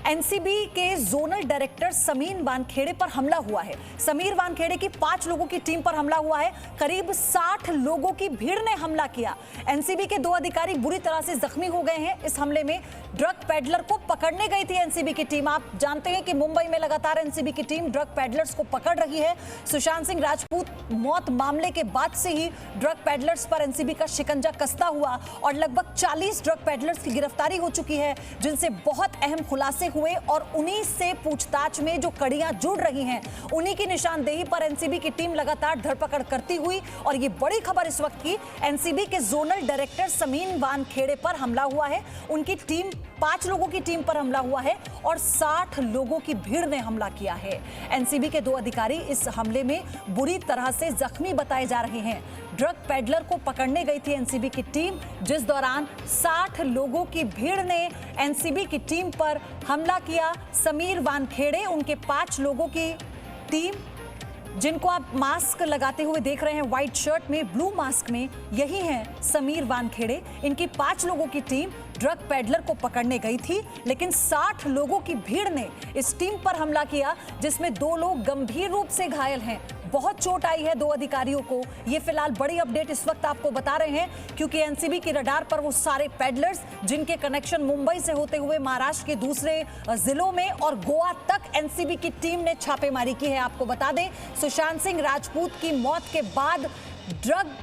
NCB के zonal director Sameer Wankhede पर हमला हुआ है। समीर वानखेड़े की 5 लोगों की टीम पर हमला हुआ है। करीब 60 लोगों की भीड़ ने हमला किया। एनसीबी के 2 अधिकारी बुरी तरह से जख्मी हो गए हैं। इस हमले में ड्रग पेडलर को पकड़ने गई थी एनसीबी की टीम। आप जानते हैं कि मुंबई में लगातार एनसीबी की टीम ड्रग पेडलर्स को पकड़ रही है। सुशांत सिंह राजपूत मौत मामले के बाद से ही ड्रग पेडलर्स पर एनसीबी का शिकंजा कसता हुआ और लगभग 40 ड्रग पेडलर्स की गिरफ्तारी हो चुकी है, जिनसे बहुत अहम खुलासे हुए और उन्हीं से पूछताछ में जो कड़ियां जुड़ रही हैं, उन्हीं की निशानदेही पर एनसीबी की टीम लगातार धरपकड़ करती हुई। और ये बड़ी खबर इस वक्त की, एनसीबी के जोनल डायरेक्टर समीर वानखेड़े पर हमला हुआ है। उनकी टीम 5 लोगों की टीम पर हमला हुआ है और 60 लोगों की भीड़ ने हमला किया है। एनसीबी के 2 अधिकारी इस हमले में बुरी तरह से जख्मी बताए जा रहे हैं। ड्रग पेडलर को पकड़ने गई थी एनसीबी की टीम, जिस दौरान 60 लोगों की भीड़ ने एनसीबी की टीम पर हमला किया। समीर वानखेड़े, उनके 5 लोगों की टीम, जिनको आप मास्क लगाते हुए देख रहे हैं, व्हाइट शर्ट में, ब्लू मास्क में, यही हैं समीर वानखेड़े। इनकी 5 लोगों की टीम ड्रग पेडलर को पकड़ने गई थी, लेकिन 60 लोगों की भीड़ ने इस टीम पर हमला किया, जिसमें 2 लोग गंभीर रूप से घायल हैं। बहुत चोट आई है 2 अधिकारियों को। ये फिलहाल बड़ी अपडेट इस वक्त आपको बता रहे हैं, क्योंकि एनसीबी की रडार पर वो सारे पेडलर्स जिनके कनेक्शन मुंबई से होते हुए महाराष्ट्र के दूसरे जिलों में और गोवा तक एनसीबी की टीम ने छापेमारी की है। आपको बता दें, सुशांत सिंह राजपूत की मौत के बाद ड्रग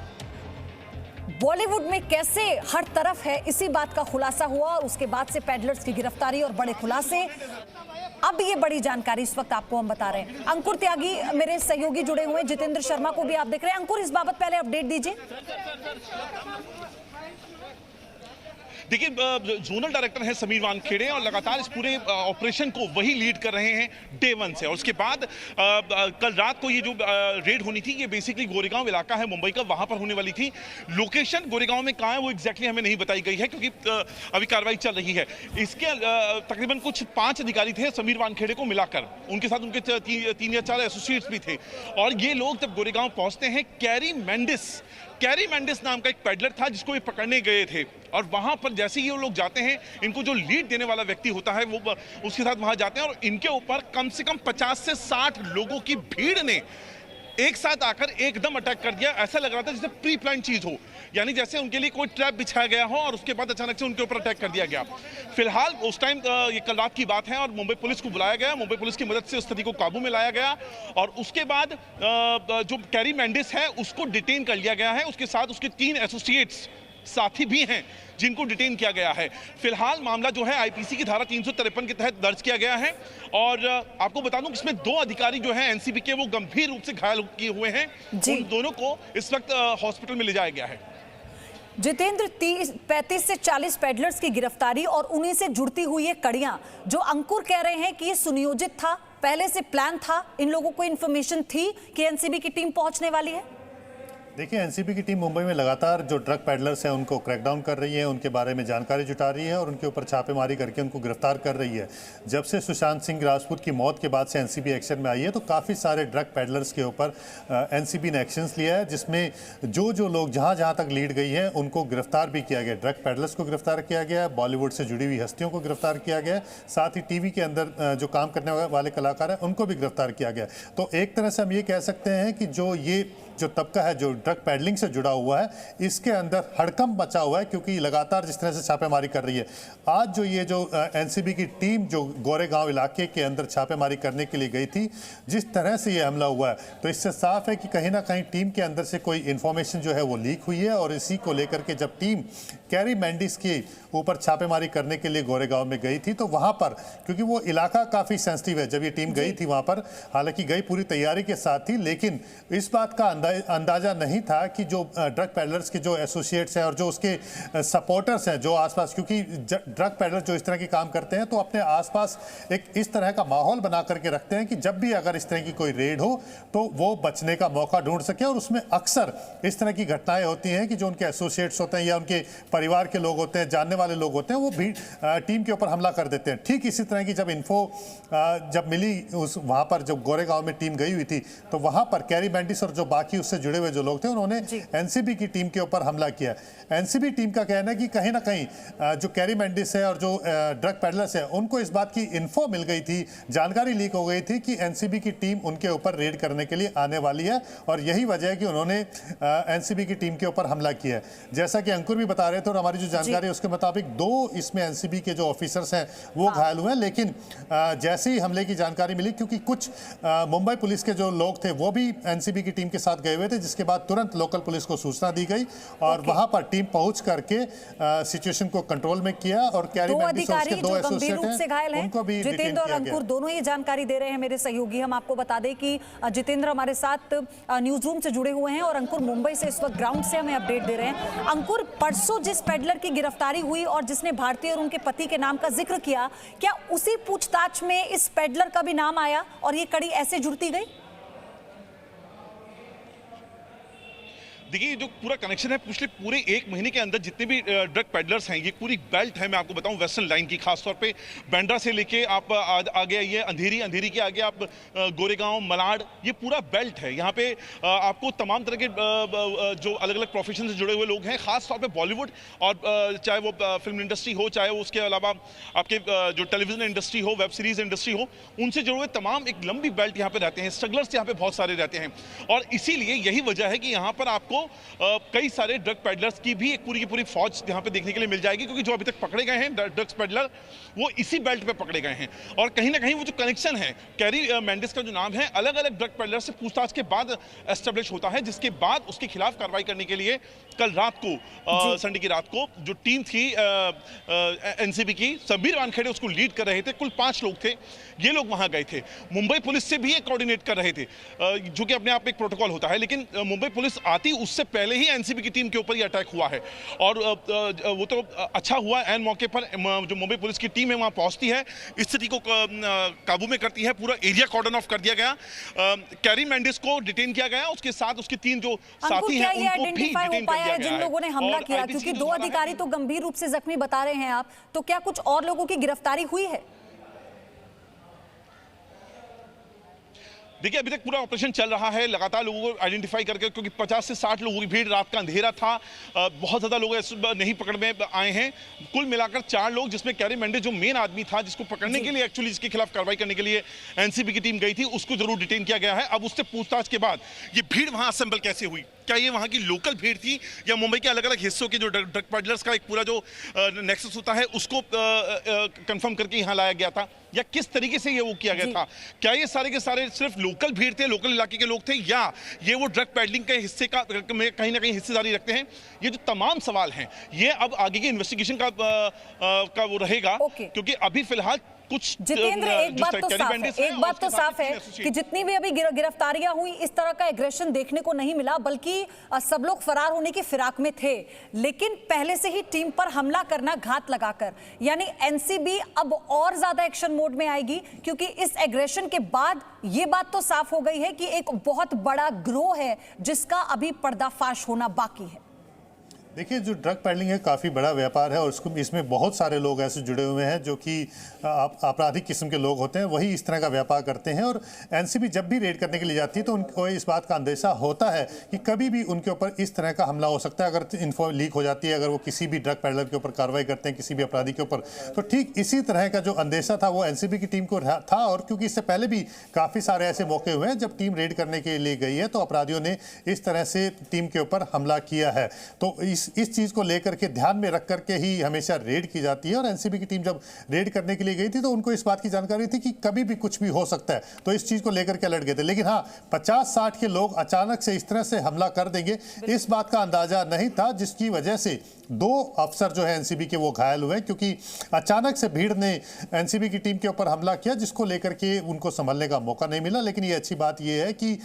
बॉलीवुड में कैसे हर तरफ है, इसी बात का खुलासा हुआ और उसके बाद से पेडलर्स की गिरफ्तारी और बड़े खुलासे। अब ये बड़ी जानकारी इस वक्त आपको हम बता रहे हैं। अंकुर त्यागी मेरे सहयोगी जुड़े हुए हैं, जितेंद्र शर्मा को भी आप देख रहे हैं। अंकुर, इस बाबत पहले अपडेट दीजिए। देखिए, जोनल डायरेक्टर हैं समीर वानखेड़े और लगातार इस पूरे ऑपरेशन को वही लीड कर रहे हैं डे 1 से। और उसके बाद कल रात को ये जो रेड होनी थी, ये बेसिकली गोरेगांव इलाका है मुंबई का, वहां पर होने वाली थी। लोकेशन गोरेगांव में कहाँ है वो एग्जैक्टली हमें नहीं बताई गई है, क्योंकि अभी कार्रवाई चल रही है। इसके तकरीबन कुछ 5 अधिकारी थे समीर वानखेड़े को मिलाकर, उनके साथ उनके 3 या 4 एसोसिएट्स भी थे। और ये लोग जब गोरेगांव पहुंचते हैं, कैरी मेंडिस नाम का एक पेडलर था जिसको ये पकड़ने गए थे। और वहां पर जैसे ही वो लोग जाते हैं, इनको जो लीड देने वाला व्यक्ति होता है वो उसके साथ वहां जाते हैं और इनके ऊपर कम से कम 50 से 60 लोगों की भीड़ ने एक साथ आकर एकदम अटैक कर दिया। ऐसा लग रहा था जैसे प्री प्लान चीज हो, यानी जैसे उनके लिए कोई ट्रैप बिछाया गया हो और उसके बाद अचानक से उनके ऊपर अटैक कर दिया गया। फिलहाल उस टाइम ये कल रात की बात है और मुंबई पुलिस को बुलाया गया। मुंबई पुलिस की मदद से उस स्थिति को काबू में लाया गया और उसके बाद जो कैरी मेंडिस है उसको डिटेन कर लिया गया है। उसके साथ उसके 3 एसोसिएट्स साथी भी हैं जिनको डिटेन किया गया है। फिलहाल मामला जो है आईपीसी की धारा 353 के तहत दर्ज किया गया है। और आपको बता दूं कि इसमें 2 अधिकारी जो हैं एनसीबी के, वो गंभीर रूप से घायल किए हुए हैं। उन दोनों को इस वक्त हॉस्पिटल में ले जाया गया है। जितेंद्र, 35 से 40 पेडलर्स की गिरफ्तारी और उन्हीं से जुड़ती हुई ये कड़ियां, जो अंकुर कह रहे हैं कि ये सुनियोजित था, पहले से प्लान था, इन लोगों को इंफॉर्मेशन थी कि एनसीबी की टीम पहुंचने वाली है। देखिए, एनसीबी की टीम मुंबई में लगातार जो ड्रग पेडलर्स हैं उनको क्रैकडाउन कर रही है, उनके बारे में जानकारी जुटा रही है और उनके ऊपर छापेमारी करके उनको गिरफ्तार कर रही है। जब से सुशांत सिंह राजपूत की मौत के बाद से एनसीबी एक्शन में आई है, तो काफ़ी सारे ड्रग पेडलर्स के ऊपर एनसीबी ने एक्शंस लिया है, जिसमें जो लोग जहाँ तक लीड गई है उनको गिरफ्तार भी किया गया। ड्रग पेडलर्स को गिरफ्तार किया गया, बॉलीवुड से जुड़ी हुई हस्तियों को गिरफ्तार किया गया, साथ ही टीवी के अंदर जो काम करने वाले कलाकार हैं उनको भी गिरफ्तार किया गया। तो एक तरह से हम ये कह सकते हैं कि जो तबका है जो ड्रग पेडलिंग से जुड़ा हुआ है, इसके अंदर हड़कंप मचा हुआ है, क्योंकि लगातार जिस तरह से छापेमारी कर रही है। आज जो एनसीबी की टीम जो गोरेगांव इलाके के अंदर छापेमारी करने के लिए गई थी, जिस तरह से ये हमला हुआ है, तो इससे साफ है कि कहीं ना कहीं टीम के अंदर से कोई इन्फॉर्मेशन जो है वो लीक हुई है। और इसी को लेकर के जब टीम कैरी मेंडिस के ऊपर छापेमारी करने के लिए गोरेगांव में गई थी, तो वहां पर, क्योंकि वो इलाका काफ़ी सेंसिटिव है, जब ये टीम गई थी वहां पर, हालांकि गई पूरी तैयारी के साथ थी, लेकिन इस बात का अंदाजा नहीं था कि जो ड्रग पेडलर्स के जो एसोसिएट्स हैं और जो उसके सपोर्टर्स हैं जो आसपास, क्योंकि ड्रग पेडलर्स जो इस तरह के काम करते हैं तो अपने आसपास एक इस तरह का माहौल बना करके रखते हैं कि जब भी अगर इस तरह की कोई रेड हो तो वो बचने का मौका ढूंढ सके। और उसमें अक्सर इस तरह की घटनाएं होती हैं कि जो उनके एसोसिएट्स होते हैं या उनके परिवार के लोग होते हैं, जानने वाले लोग होते हैं, वो भी टीम के ऊपर हमला कर देते हैं। ठीक इसी तरह की जब इन्फो जब मिली वहाँ पर जब गोरेगांव में टीम गई हुई थी, तो वहाँ पर कैरी मेंडिस और जो बाकी बाकी उससे जुड़े हुए जो लोग थे उन्होंने एनसीबी की टीम के ऊपर हमला किया। एनसीबी टीम का कहना है कि ना कहीं जो कैरी मेंडिस है और जो ड्रग पेडलर्स है उनको इस बात की इन्फो मिल गई थी, जानकारी लीक हो गई थी कि एनसीबी की टीम उनके ऊपर रेड करने के लिए आने वाली है और यही वजह है कि उन्होंने एनसीबी की टीम के ऊपर हमला किया है। जैसा कि अंकुर भी बता रहे थे और हमारी जो जानकारी है उसके मुताबिक 2 इसमें एनसीबी के जो ऑफिसर्स हैं वो घायल हुए हैं, लेकिन जैसे ही हमले की जानकारी मिली, क्योंकि कुछ मुंबई पुलिस के जो लोग थे वो भी एनसीबी की टीम के साथ गए हुए थे, जिसके बाद तुरंत लोकल पुलिस को सूचना दी गई और वहां पर टीम पहुंच करके सिचुएशन को कंट्रोल में किया और कैरी मेंडिस और उसके 2 एसोसिएट से घायल हैं, उनको भी जितेंद्र और अंकुर दोनों ये जानकारी दे रहे हैं मेरे सहयोगी। हम आपको बता दें कि जितेंद्र हमारे साथ न्यूज रूम से जुड़े हुए हैं और अंकुर मुंबई से इस वक्त ग्राउंड से हमें अपडेट दे रहे हैं। अंकुर, परसों जिस पेडलर की गिरफ्तारी हुई और जिसने भारतीय और उनके पति के नाम का जिक्र किया, क्या उसी पूछताछ में इस पेडलर का भी नाम आया और ये कड़ी ऐसे जुड़ती गई? देखिए, ये जो पूरा कनेक्शन है पिछले पूरे 1 महीने के अंदर जितने भी ड्रग पेडलर्स हैं, ये पूरी बेल्ट है। मैं आपको बताऊं, वेस्टर्न लाइन की, खासतौर पे बांद्रा से लेके आप आगे आइए अंधेरी, अंधेरी के आगे आप गोरेगांव, मलाड, ये पूरा बेल्ट है। यहाँ पे आपको तमाम तरह के जो अलग अलग प्रोफेशन से जुड़े हुए लोग हैं, खासतौर पे बॉलीवुड और चाहे वो फिल्म इंडस्ट्री हो, चाहे वो उसके अलावा आपके जो टेलीविजन इंडस्ट्री हो, वेब सीरीज इंडस्ट्री हो, उनसे जुड़े हुए तमाम एक लंबी बेल्ट यहाँ पे रहते हैं। स्ट्रगलर्स यहाँ पे बहुत सारे रहते हैं और इसीलिए यही वजह है कि यहाँ पर आपको कई सारे ड्रग पेडलर्स की भी एक पूरी की पूरी फौज यहाँ पे देखने के लिए मिल जाएगी, क्योंकि जो अभी तक पकड़े गए हैं ड्रग्स पेडलर वो इसी बेल्ट पे पकड़े गए हैं। और कहीं ना कहीं वो जो कनेक्शन है, कैरी मेंडिस का जो नाम है, अलग अलग ड्रग पेडलर से पूछताछ के बाद एस्टेब्लिश होता है, जिसके बाद उसके खिलाफ कार्रवाई करने के लिए कल रात को संडे की रात को जो टीम थी एनसीबी की, समीर वानखेड़े उसको लीड कर रहे थे। कुल 5 लोग थे, ये लोग वहां गए थे। मुंबई पुलिस से भी ये कोऑर्डिनेट कर रहे थे, जो कि अपने आप में एक प्रोटोकॉल होता है, लेकिन मुंबई पुलिस आती उससे पहले ही एनसीबी की टीम के ऊपर ये अटैक हुआ है। और वो तो अच्छा हुआ, एन मौके पर जो मुंबई पुलिस की टीम है वहां पहुंचती है, स्थिति को काबू में करती है, पूरा एरिया कॉर्डन ऑफ कर दिया गया, कैरी मेंडिस को डिटेन किया गया, उसके साथ उसके 3 जो साथी हैं उनको भी डिटेन कर दिया गया जिन लोगों ने हमला किया, क्योंकि 2 अधिकारी तो गंभीर रूप से जख्मी बता रहे हैं आप, तो क्या कुछ और लोगों की गिरफ्तारी हुई है? देखिए, अभी तक पूरा ऑपरेशन चल रहा है, लगातार लोगों को आइडेंटिफाई करके, क्योंकि 50 से 60 लोगों की भीड़, रात का अंधेरा था, बहुत ज़्यादा लोग नहीं पकड़ में आए हैं। कुल मिलाकर 4 लोग, जिसमें कैरी मेंडिस जो मेन आदमी था, जिसको पकड़ने के लिए एक्चुअली जिसके खिलाफ कार्रवाई करने के लिए एनसीबी की टीम गई थी, उसको जरूर डिटेन किया गया है। अब उससे पूछताछ के बाद ये भीड़ वहां असेंबल कैसे हुई, क्या ये वहां की लोकल भीड़ थी या मुंबई के अलग अलग हिस्सों के जो ड्रग पेडलर्स का एक पूरा जो नेक्सस होता है उसको कंफर्म करके यहाँ लाया गया था, या किस तरीके से ये वो किया गया था? क्या ये सारे के सारे सिर्फ लोकल भीड़ थे, लोकल इलाके के लोग थे, या ये वो ड्रग पेडलिंग के हिस्से का में कहीं ना कहीं हिस्सेदारी रखते हैं? ये जो तमाम सवाल हैं, ये अब आगे की इन्वेस्टिगेशन का वो रहेगा, क्योंकि अभी फिलहाल कुछ जितेंद्र, एक बात तो साफ है कि जितनी भी अभी गिरफ्तारियां हुई, इस तरह का एग्रेशन देखने को नहीं मिला, बल्कि सब लोग फरार होने की फिराक में थे, लेकिन पहले से ही टीम पर हमला करना घात लगाकर, यानी एनसीबी अब और ज्यादा एक्शन मोड में आएगी, क्योंकि इस एग्रेशन के बाद ये बात तो साफ हो गई है कि एक बहुत बड़ा गिरोह है जिसका अभी पर्दाफाश होना बाकी है। देखिए, जो ड्रग पेडलिंग है काफ़ी बड़ा व्यापार है और इसमें बहुत सारे लोग ऐसे जुड़े हुए हैं जो कि आपराधिक किस्म के लोग होते हैं, वही इस तरह का व्यापार करते हैं। और एनसीबी जब भी रेड करने के लिए जाती है तो उनको इस बात का अंदेशा होता है कि कभी भी उनके ऊपर इस तरह का हमला हो सकता है, अगर इन्फो लीक हो जाती है, अगर वो किसी भी ड्रग पेडलर के ऊपर कार्रवाई करते हैं, किसी भी अपराधी के ऊपर। तो ठीक इसी तरह का जो अंदेशा था वो एनसीबी की टीम को था, और क्योंकि इससे पहले भी काफ़ी सारे ऐसे मौके हुए हैं जब टीम रेड करने के लिए गई है तो अपराधियों ने इस तरह से टीम के ऊपर हमला किया है। तो इस चीज़ को लेकर के ध्यान में रख करके ही हमेशा रेड की जाती है। और एनसीबी की टीम जब रेड करने के लिए गई थी तो उनको इस बात की जानकारी थी कि कभी भी कुछ भी हो सकता है, तो इस चीज़ को लेकर के अलर्ट गए थे। लेकिन हाँ, 50-60 के लोग अचानक से इस तरह से हमला कर देंगे, इस बात का अंदाजा नहीं था, जिसकी वजह से 2 अफसर जो है एनसीबी के वो घायल हुए, क्योंकि अचानक से भीड़ ने एनसीबी की टीम के ऊपर हमला किया, जिसको लेकर के उनको संभलने का मौका नहीं मिला। लेकिन ये अच्छी बात ये है कि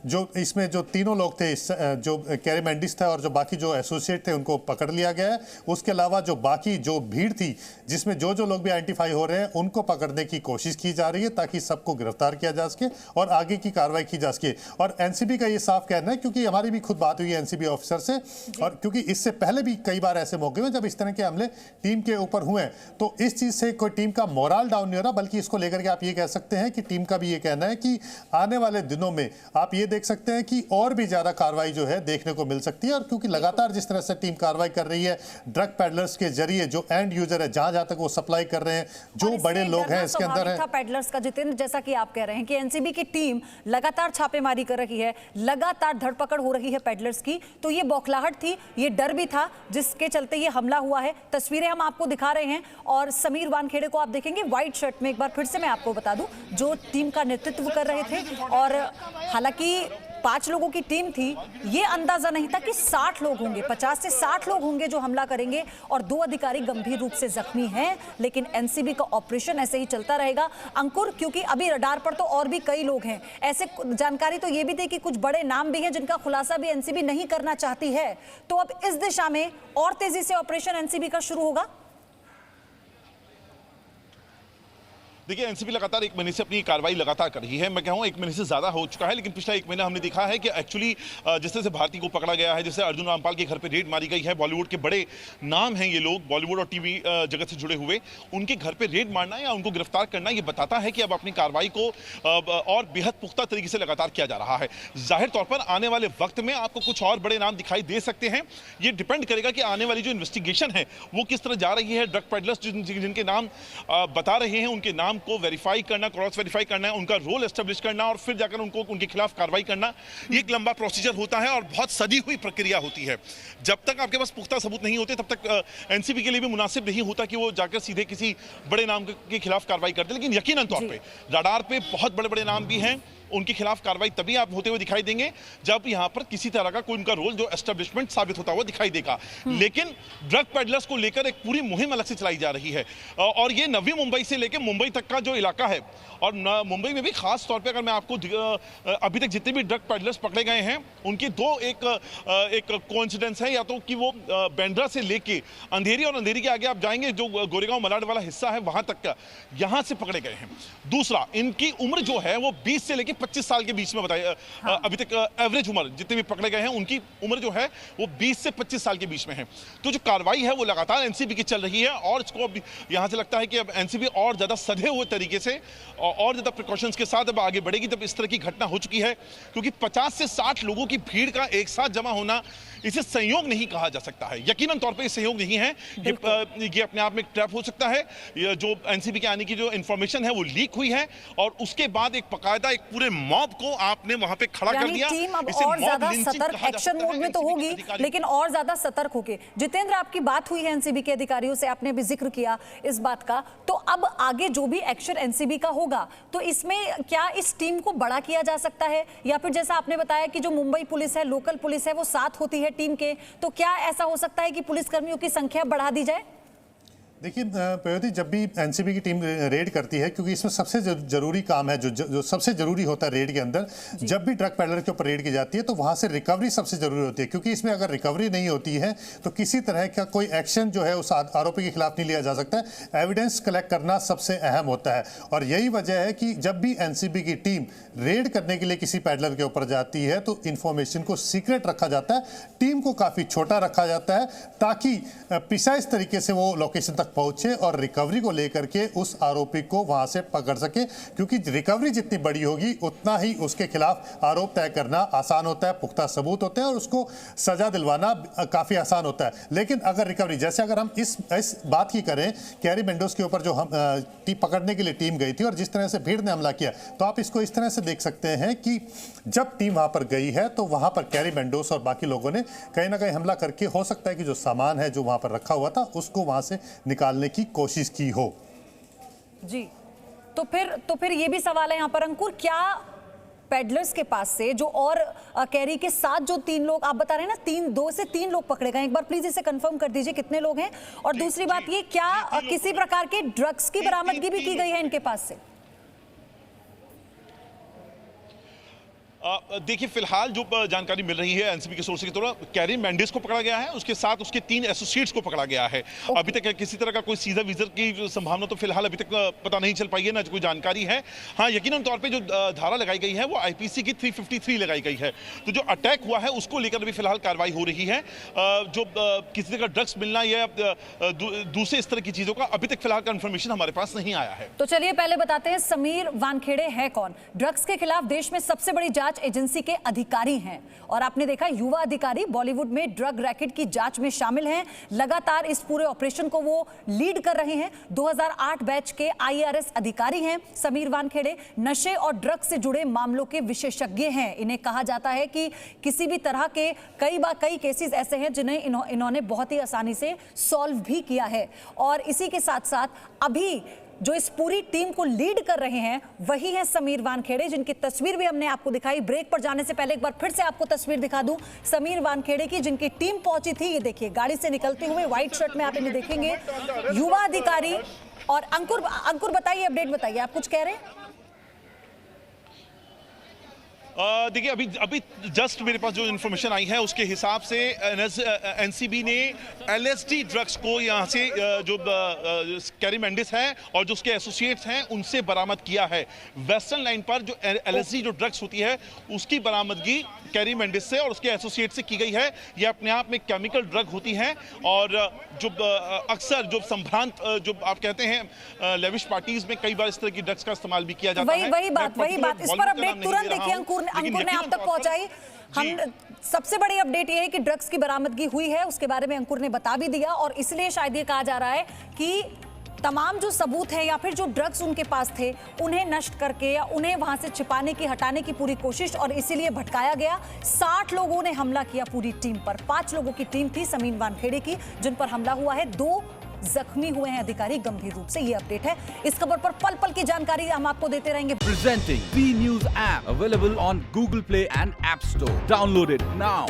जो इसमें जो तीनों लोग थे, जो कैरी मेंडिस था और जो बाकी जो जो एसोसिएट थे उनको पकड़ लिया गया है। उसके अलावा जो बाकी जो भीड़ थी जिसमें जो लोग भी आइडेंटिफाई हो रहे हैं उनको पकड़ने की कोशिश की जा रही है ताकि सबको गिरफ्तार किया जा सके और आगे की कार्रवाई की जा सके। और एनसीबी का ये साफ कहना है, क्योंकि हमारी भी खुद बात हुई है एनसीबी ऑफिसर से, और क्योंकि इससे पहले भी कई बार ऐसे मौके हुए जब इस तरह के हमले टीम के ऊपर हुए हैं, तो इस चीज से कोई टीम का मोरल डाउन नहीं हो रहा, बल्कि इसको लेकर के आप ये कह सकते हैं कि टीम का भी ये कहना है कि आने वाले दिनों में आप ये देख सकते हैं कि और भी ज्यादा कार्रवाई जो है देखने को मिल सकती है। और क्योंकि लगातार जिस तरह से टीम कार्रवाई कर रही है ड्रग पैडलर्स के जरिए, जो एंड यूजर है जहां तक वो सप्लाई कर रहे हैं, जो बड़े लोग हैं इसके अंदर है पैडलर्स का। जितेंद्र, जैसा कि आप कह रहे हैं कि एनसीबी की टीम लगातार छापेमारी कर रही है, लगातार धरपकड़ हो रही है पैडलर्स की, तो ये बौखलाहट थी, ये डर भी था जिसके चलते ये हमला हुआ है। तस्वीरें हम आपको दिखा रहे हैं और समीर वानखेड़े को आप देखेंगे व्हाइट शर्ट में। एक बार फिर से मैं आपको बता दूं, जो टीम का नेतृत्व कर रहे थे, और हालांकि 5 लोगों की टीम थी, ये अंदाजा नहीं था कि 60 लोग होंगे, 50 से 60 लोग होंगे जो हमला करेंगे, और 2 अधिकारी गंभीर रूप से जख्मी हैं। लेकिन एनसीबी का ऑपरेशन ऐसे ही चलता रहेगा अंकुर, क्योंकि अभी रडार पर तो और भी कई लोग हैं। ऐसे जानकारी तो ये भी थी कि कुछ बड़े नाम भी हैं जिनका खुलासा भी एनसीबी नहीं करना चाहती है। तो अब इस दिशा में और तेजी से ऑपरेशन एनसीबी का शुरू होगा। देखिए, एनसीबी लगातार 1 महीने से अपनी कार्रवाई लगातार कर रही है। मैं कहूँ 1 महीने से ज़्यादा हो चुका है, लेकिन पिछला 1 महीना हमने देखा है कि एक्चुअली जिस तरह से भारती को पकड़ा गया है, जैसे अर्जुन रामपाल के घर पे रेड मारी गई है, बॉलीवुड के बड़े नाम हैं ये लोग, बॉलीवुड और टीवी जगत से जुड़े हुए, उनके घर पे रेड मारना या उनको गिरफ्तार करना ये बताता है कि अब अपनी कार्रवाई को और बेहद पुख्ता तरीके से लगातार किया जा रहा है। जाहिर तौर पर आने वाले वक्त में आपको कुछ और बड़े नाम दिखाई दे सकते हैं। ये डिपेंड करेगा कि आने वाली जो इन्वेस्टिगेशन है वो किस तरह जा रही है। ड्रग पेडलर्स जिनके नाम बता रहे हैं, उनके नाम को वेरीफाई करना, क्रॉस वेरीफाई करना है, उनका रोल एस्टेब्लिश करना और फिर जाकर उनके खिलाफ कार्रवाई करना, ये एक लंबा प्रोसीजर होता है और बहुत सदी हुई प्रक्रिया होती है। जब तक आपके पास पुख्ता सबूत नहीं होते तब तक एनसीबी के लिए भी मुनासिब नहीं होता कि वो जाकर सीधे किसी बड़े नाम के खिलाफ कार्रवाई करते। लेकिन यकीनन तौर पे रडार पे बहुत बड़े बड़े नाम भी हैं, उनके खिलाफ कार्रवाई तभी आप होते हुए दिखाई देंगे जब यहां पर किसी तरह का कोई उनका रोल जो एस्टेब्लिशमेंट साबित होता हुआ दिखाई देगा। लेकिन ड्रग पेडलर्स को लेकर एक पूरी मुहिम अलग से चलाई जा रही है और ये नवी मुंबई से लेकर मुंबई तक का जो इलाका है, और मुंबई में भी खास तौर पे अगर मैं आपको अभी तक जितने भी ड्रग पेडलर्स पकड़े गए हैं उनके दो एक कोइंसिडेंस है, या तो कि वो बांद्रा से लेके अंधेरी और अंधेरी के आगे आप जाएंगे जो गोरेगांव मलाड वाला हिस्सा है वहां तक का, यहां से पकड़े गए हैं। दूसरा, इनकी उम्र जो है वो 20 से लेके 25 साल के बीच में बताइए। अभी तक एवरेज उम्र जितने भी पकड़े गए हैं उनकी उम्र जो है वो 20 से 25 साल के बीच में है। तो जो कार्रवाई है वो लगातार एनसीबी की चल रही है और इसको अब यहां से लगता है कि अब एनसीबी और ज्यादा सधे हुए तरीके से और ज्यादा प्रिकॉशंस के साथ अब आगे बढ़ेगी जब इस तरह की घटना हो चुकी है, क्योंकि 50 से 60 लोगों की भीड़ का एक साथ जमा होना, इसे संयोग नहीं कहा जा सकता है। यकीनन तौर पे संयोग नहीं है, ये अपने आप में एक ट्रैप हो सकता है। जो एनसीबी के आने की जो इंफॉर्मेशन है वो लीक हुई है और उसके बाद एक बकायदा एक पूरे मॉब को आपने वहां पे खड़ा कर दिया। टीम अब और ज्यादा सतर्क एक्शन मोड में तो होगी, लेकिन और ज्यादा सतर्क होके। जितेंद्र, आपकी बात हुई है एनसीबी के अधिकारियों से, आपने भी जिक्र किया इस बात का, तो अब आगे जो भी एक्शन एनसीबी का होगा तो इसमें क्या इस टीम को बड़ा किया जा सकता है, या फिर जैसा आपने बताया कि जो मुंबई पुलिस है, लोकल पुलिस है, वो साथ होती है टीम के, तो क्या ऐसा हो सकता है कि पुलिसकर्मियों की संख्या बढ़ा दी जाए? देखिए पयोधी, जब भी एनसीबी की टीम रेड करती है, क्योंकि इसमें सबसे जरूरी काम है जो सबसे जरूरी होता है रेड के अंदर, जब भी ड्रग पैडलर के ऊपर रेड की जाती है तो वहां से रिकवरी सबसे जरूरी होती है, क्योंकि इसमें अगर रिकवरी नहीं होती है तो किसी तरह का कोई एक्शन जो है उस आरोपी के खिलाफ नहीं लिया जा सकता है। एविडेंस कलेक्ट करना सबसे अहम होता है और यही वजह है कि जब भी एनसीबी की टीम रेड करने के लिए किसी पैडलर के ऊपर जाती है तो इंफॉर्मेशन को सीक्रेट रखा जाता है, टीम को काफी छोटा रखा जाता है ताकि प्रिसाइज तरीके से वो लोकेशन तक पहुंचे और रिकवरी को लेकर के उस आरोपी को वहां से पकड़ सके, क्योंकि रिकवरी जितनी बड़ी होगी उतना ही उसके खिलाफ आरोप तय करना आसान होता है, पुख्ता सबूत होते हैं और उसको सजा दिलवाना काफी आसान होता है। लेकिन अगर रिकवरी, जैसे अगर हम इस बात की करें, कैरी मेंडोस के ऊपर जो हम पकड़ने के लिए टीम गई थी और जिस तरह से भीड़ ने हमला किया, तो आप इसको इस तरह से देख सकते हैं कि जब टीम वहां पर गई है तो वहां पर कैरी मेंडोस और बाकी लोगों ने कहीं ना कहीं हमला करके, हो सकता है कि जो सामान है जो वहां पर रखा हुआ था उसको वहां से निकालने की कोशिश की हो। जी, तो फिर ये भी सवाल है यहाँ पर अंकुर, क्या पेडलर्स के पास से जो और कैरी के साथ जो 3 लोग आप बता रहे हैं ना, 2 से 3 लोग पकड़े गए, एक बार प्लीज इसे कंफर्म कर दीजिए कितने लोग हैं, और दूसरी बात ये, क्या किसी प्रकार के ड्रग्स की बरामदगी भी की गई है इनके पास से? देखिए फिलहाल जो जानकारी मिल रही है एनसीबी के सोर्स की तरफ, कैरी मेंडिस को पकड़ा गया है, उसके साथ उसके 3 एसोसिएट्स को पकड़ा गया है। अभी तक किसी तरह का कोई सीजर विजर की संभावना तो फिलहाल अभी तक पता नहीं चल पाई है, ना कोई जानकारी है। हाँ, यकीनन तौर पे जो धारा लगाई गई है वो आईपीसी की 353 लगाई गई है। तो जो अटैक हुआ है उसको लेकर अभी फिलहाल कार्रवाई हो रही है। जो किसी तरह का ड्रग्स मिलना या दूसरे इस तरह की चीजों का अभी तक फिलहाल कंफर्मेशन हमारे पास नहीं आया है। तो चलिए पहले बताते हैं समीर वानखेड़े है कौन। ड्रग्स के खिलाफ देश में सबसे बड़ी जांच एजेंसी के अधिकारी हैं और आपने देखा युवा अधिकारी बॉलीवुड में ड्रग रैकेट की जांच में शामिल हैं। लगातार इस पूरे ऑपरेशन को वो लीड कर रहे हैं। 2008 बैच के आईआरएस अधिकारी हैं समीर वानखेड़े। नशे और ड्रग्स से जुड़े मामलों के विशेषज्ञ हैं। इन्हें कहा जाता है कि किसी भी तरह के कई केसेस ऐसे हैं जिन्हें इन्होंने बहुत ही आसानी से सॉल्व भी किया है। और इसी के साथ साथ अभी जो इस पूरी टीम को लीड कर रहे हैं वही है समीर वानखेड़े, जिनकी तस्वीर भी हमने आपको दिखाई। ब्रेक पर जाने से पहले एक बार फिर से आपको तस्वीर दिखा दूं समीर वानखेड़े की, जिनकी टीम पहुंची थी। ये देखिए गाड़ी से निकलते हुए व्हाइट शर्ट में आप इन्हें देखेंगे, युवा अधिकारी। और अंकुर बताइए, अपडेट बताइए, आप कुछ कह रहे हैं? देखिए अभी जस्ट मेरे पास जो इन्फॉर्मेशन आई है उसके हिसाब से एनसीबी ने एलएसडी ड्रग्स को यहाँ से जो कैरी मेंडिस है और जो उसके एसोसिएट्स हैं उनसे बरामद किया है। वेस्टर्न लाइन पर जो एलएसडी जो ड्रग्स होती है उसकी बरामदगी कैरी मेंडिस से और उसके एसोसिएट से की गई है। ये अपने आप में केमिकल ड्रग होती हैं और जो अक्सर जो संभ्रांत जो आप कहते हैं लेविश पार्टीज में कई बार इस तरह की ड्रग्स का इस्तेमाल भी किया जाता है। वही बात इस पर अपडेट तुरंत देखिए अंकुर ने आप तक पहुंचाई। हम सबसे बड़ी अपडेट ये है कि ड्रग्स की बरामदगी हुई है, उसके बारे में अंकुर ने बता भी दिया। और इसलिए शायद ये कहा जा रहा है कि तमाम जो सबूत है या फिर जो ड्रग्स उनके पास थे उन्हें नष्ट करके या उन्हें वहां से छिपाने की हटाने की पूरी कोशिश और इसीलिए भटकाया गया। 60 लोगों ने हमला किया पूरी टीम पर। 5 लोगों की टीम थी समीर वानखेड़े की जिन पर हमला हुआ है। 2 जख्मी हुए हैं अधिकारी गंभीर रूप से। ये अपडेट है। इस खबर पर पल पल की जानकारी हम आपको देते रहेंगे। Presenting B News app available on Google Play and App Store. Download it now.